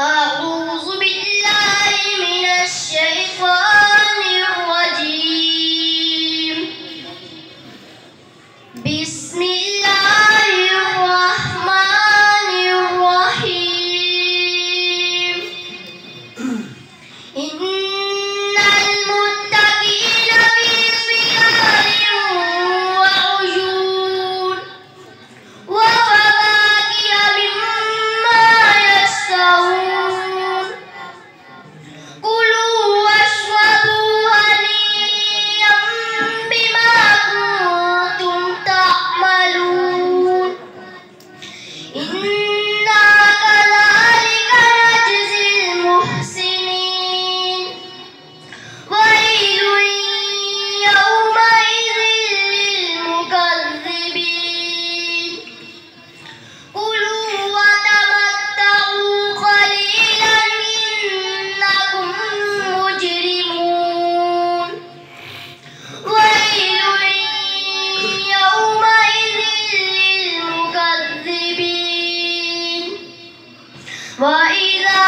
أعوذ بالله من الشيطان الرجيم. بسم الله الرحمن الرحيم. إن المتقين في ظلال وعيون وفواكه مما يشتهون. كلوا واشربوا هنيئا بما كنتم تعملون. إنا كذلك نجزي المحسنين. ويل يومئذ للمكذبين. كلوا وتمتعوا قليلا إنكم مجرمون. ويل يومئذ للمكذبين. وإذا